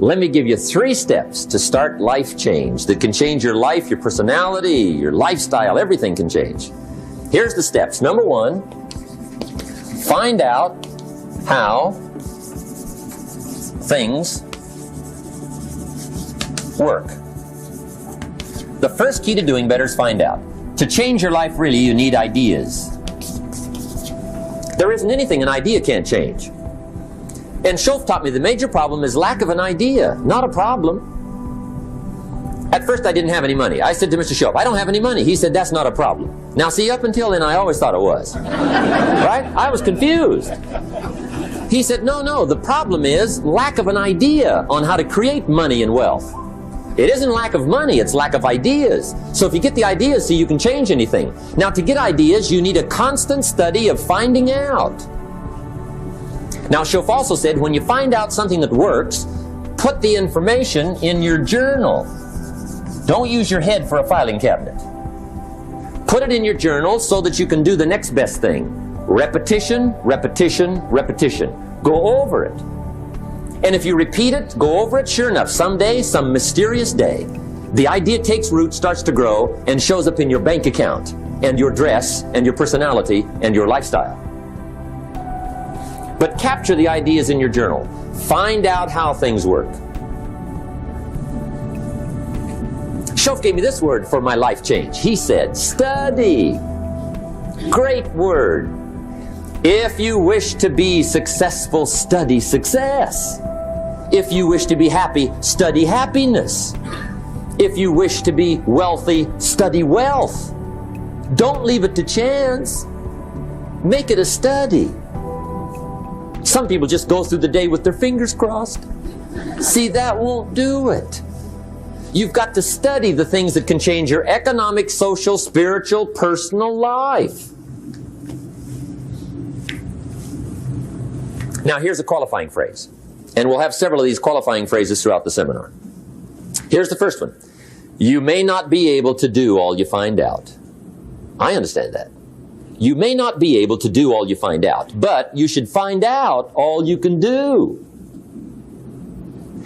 Let me give you 3 steps to start life change that can change your life, your personality, your lifestyle, everything can change. Here's the steps. Number 1, find out how things work. The first key to doing better is find out. To change your life, really, you need ideas. There isn't anything an idea can't change. And Schoaf taught me the major problem is lack of an idea, not a problem. At first I didn't have any money. I said to Mr. Schoaf, I don't have any money. He said, that's not a problem. Now see, up until then I always thought it was. Right? I was confused. He said, no, the problem is lack of an idea on how to create money and wealth. It isn't lack of money, it's lack of ideas. So if you get the ideas, see, you can change anything. Now to get ideas, you need a constant study of finding out. Now, Schoaf also said, when you find out something that works, put the information in your journal. Don't use your head for a filing cabinet. Put it in your journal so that you can do the next best thing. Repetition, repetition, repetition. Go over it. And if you repeat it, go over it, sure enough, someday, some mysterious day, the idea takes root, starts to grow, and shows up in your bank account, and your dress, and your personality, and your lifestyle. But capture the ideas in your journal. Find out how things work. Schoaf gave me this word for my life change. He said, study. Great word. If you wish to be successful, study success. If you wish to be happy, study happiness. If you wish to be wealthy, study wealth. Don't leave it to chance. Make it a study. Some people just go through the day with their fingers crossed. See, that won't do it. You've got to study the things that can change your economic, social, spiritual, personal life. Now, here's a qualifying phrase. And we'll have several of these qualifying phrases throughout the seminar. Here's the first one. You may not be able to do all you find out. I understand that. You may not be able to do all you find out, but you should find out all you can do.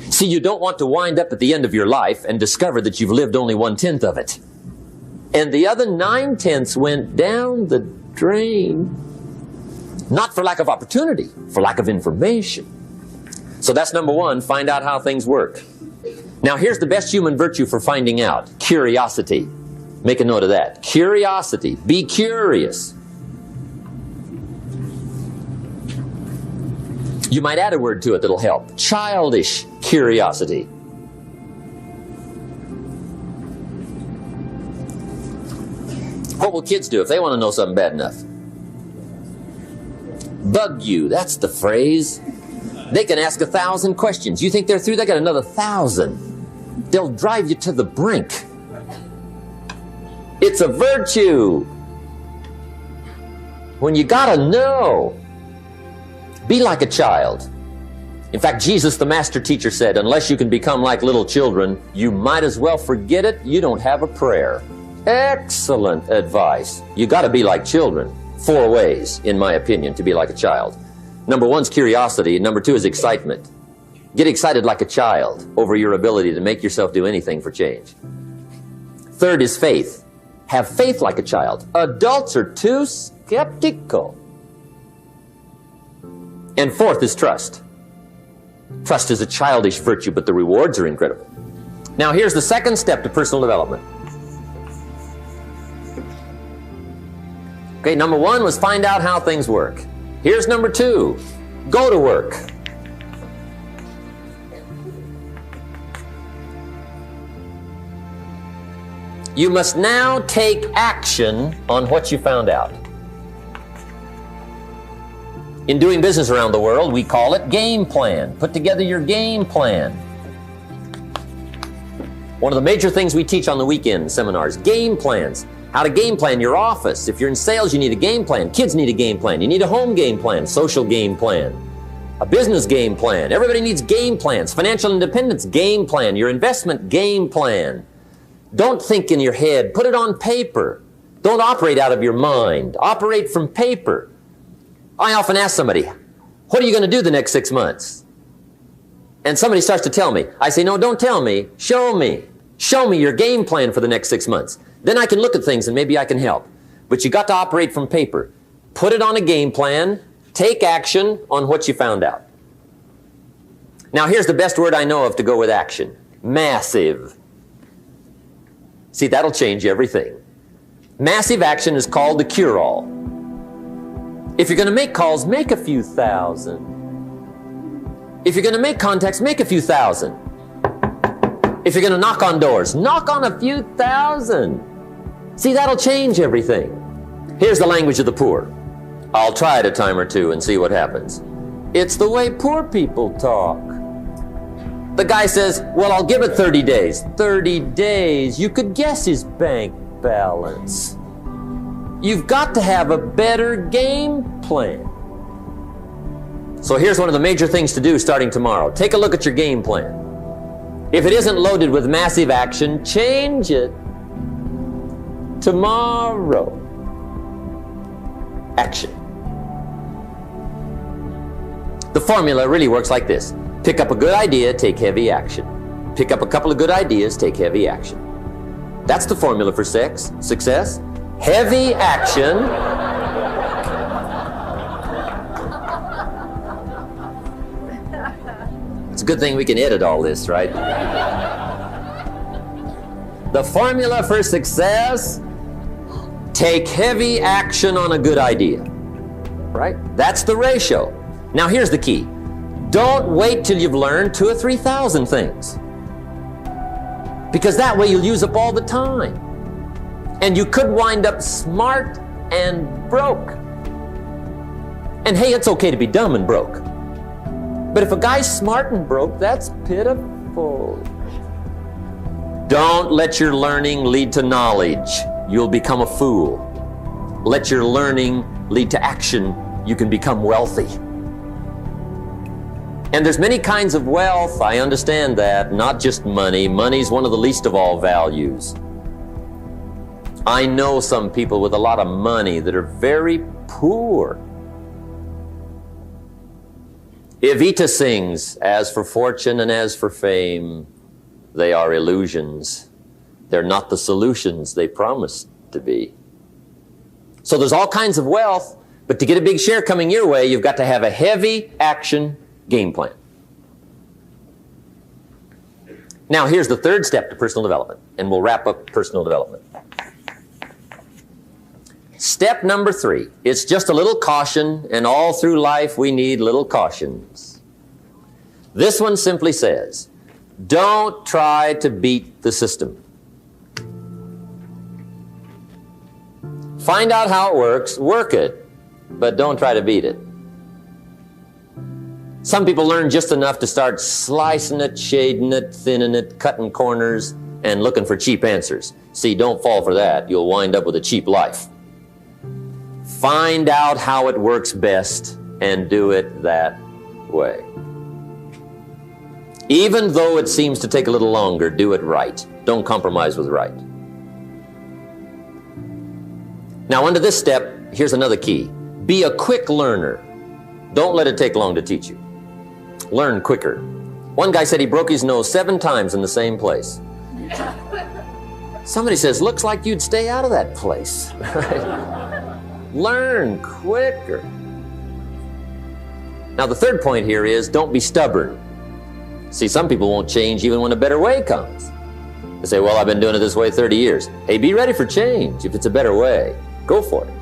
See, you don't want to wind up at the end of your life and discover that you've lived only 1/10 of it. And the other 9/10 went down the drain. Not for lack of opportunity, for lack of information. So that's number 1, find out how things work. Now here's the best human virtue for finding out. Curiosity. Make a note of that. Curiosity. Be curious. You might add a word to it that'll help. Childish curiosity. What will kids do if they want to know something bad enough? Bug you. That's the phrase. They can ask 1,000 questions. You think they're through? They got another 1,000. They'll drive you to the brink. It's a virtue. When you gotta know, be like a child. In fact, Jesus, the master teacher, said, unless you can become like little children, you might as well forget it. You don't have a prayer. Excellent advice. You gotta be like children. 4 ways, in my opinion, to be like a child. Number 1 is curiosity. Number 2 is excitement. Get excited like a child over your ability to make yourself do anything for change. 3rd is faith. Have faith like a child. Adults are too skeptical. And 4th is trust. Trust is a childish virtue, but the rewards are incredible. Now here's the 2nd step to personal development. Okay, number 1 was find out how things work. Here's number 2. Go to work. You must now take action on what you found out. In doing business around the world, we call it game plan. Put together your game plan. One of the major things we teach on the weekend seminars, game plans. How to game plan your office. If you're in sales, you need a game plan. Kids need a game plan. You need a home game plan, social game plan, a business game plan. Everybody needs game plans. Financial independence, game plan. Your investment, game plan. Don't think in your head. Put it on paper. Don't operate out of your mind. Operate from paper. I often ask somebody, what are you going to do the next 6 months? And somebody starts to tell me. I say, no, don't tell me. Show me. Show me your game plan for the next 6 months. Then I can look at things and maybe I can help. But you got to operate from paper. Put it on a game plan. Take action on what you found out. Now here's the best word I know of to go with action. Massive. See, that'll change everything. Massive action is called the cure-all. If you're going to make calls, make a few thousand. If you're going to make contacts, make a few thousand. If you're going to knock on doors, knock on a few thousand. See, that'll change everything. Here's the language of the poor. I'll try it a time or two and see what happens. It's the way poor people talk. The guy says, well, I'll give it 30 days. 30 days. You could guess his bank balance. You've got to have a better game plan. So here's one of the major things to do starting tomorrow. Take a look at your game plan. If it isn't loaded with massive action, change it. Tomorrow. Action. The formula really works like this. Pick up a good idea, take heavy action. Pick up a couple of good ideas, take heavy action. That's the formula for success. Heavy action. It's a good thing we can edit all this, right? The formula for success, take heavy action on a good idea, right? That's the ratio. Now here's the key. Don't wait till you've learned 2,000 or 3,000 things. Because that way you'll use up all the time. And you could wind up smart and broke. And hey, it's okay to be dumb and broke. But if a guy's smart and broke, that's pitiful. Don't let your learning lead to knowledge. You'll become a fool. Let your learning lead to action. You can become wealthy. And there's many kinds of wealth, I understand that, not just money. Money's one of the least of all values. I know some people with a lot of money that are very poor. Evita sings, as for fortune and as for fame, they are illusions. They're not the solutions they promised to be. So there's all kinds of wealth, but to get a big share coming your way, you've got to have a heavy action game plan. Now here's the third step to personal development, and we'll wrap up personal development. Step number 3, it's just a little caution, and all through life we need little cautions. This one simply says, don't try to beat the system. Find out how it works, work it, but don't try to beat it. Some people learn just enough to start slicing it, shading it, thinning it, cutting corners, and looking for cheap answers. See, don't fall for that. You'll wind up with a cheap life. Find out how it works best and do it that way. Even though it seems to take a little longer, do it right. Don't compromise with right. Now, under this step, here's another key. Be a quick learner. Don't let it take long to teach you. Learn quicker. One guy said he broke his nose 7 times in the same place. Somebody says, looks like you'd stay out of that place. Learn quicker. Now the third point here is don't be stubborn. See, some people won't change even when a better way comes. They say, well, I've been doing it this way 30 years. Hey, be ready for change. If it's a better way, go for it.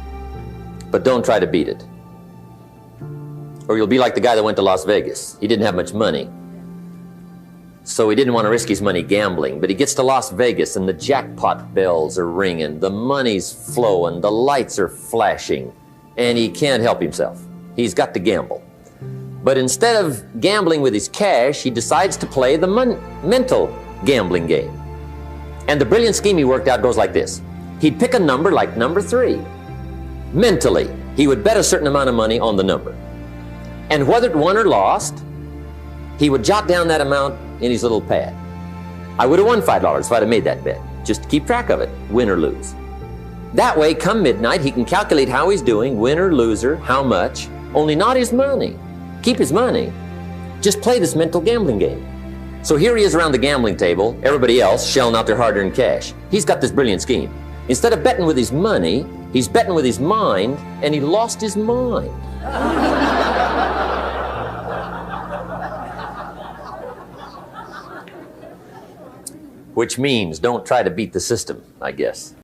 But don't try to beat it. Or you'll be like the guy that went to Las Vegas. He didn't have much money. So he didn't want to risk his money gambling, but he gets to Las Vegas and the jackpot bells are ringing, the money's flowing, the lights are flashing, and he can't help himself. He's got to gamble. But instead of gambling with his cash, he decides to play the mental gambling game. And the brilliant scheme he worked out goes like this. He'd pick a number like number 3. Mentally, he would bet a certain amount of money on the number. And whether it won or lost, he would jot down that amount in his little pad. I would have won $5 if I'd have made that bet. Just keep track of it, win or lose. That way, come midnight, he can calculate how he's doing, win or loser, how much, only not his money. Keep his money, Just play this mental gambling game. So here he is around the gambling table, everybody else shelling out their hard-earned cash. He's got this brilliant scheme. Instead of betting with his money, he's betting with his mind, and he lost his mind. Which means don't try to beat the system, I guess.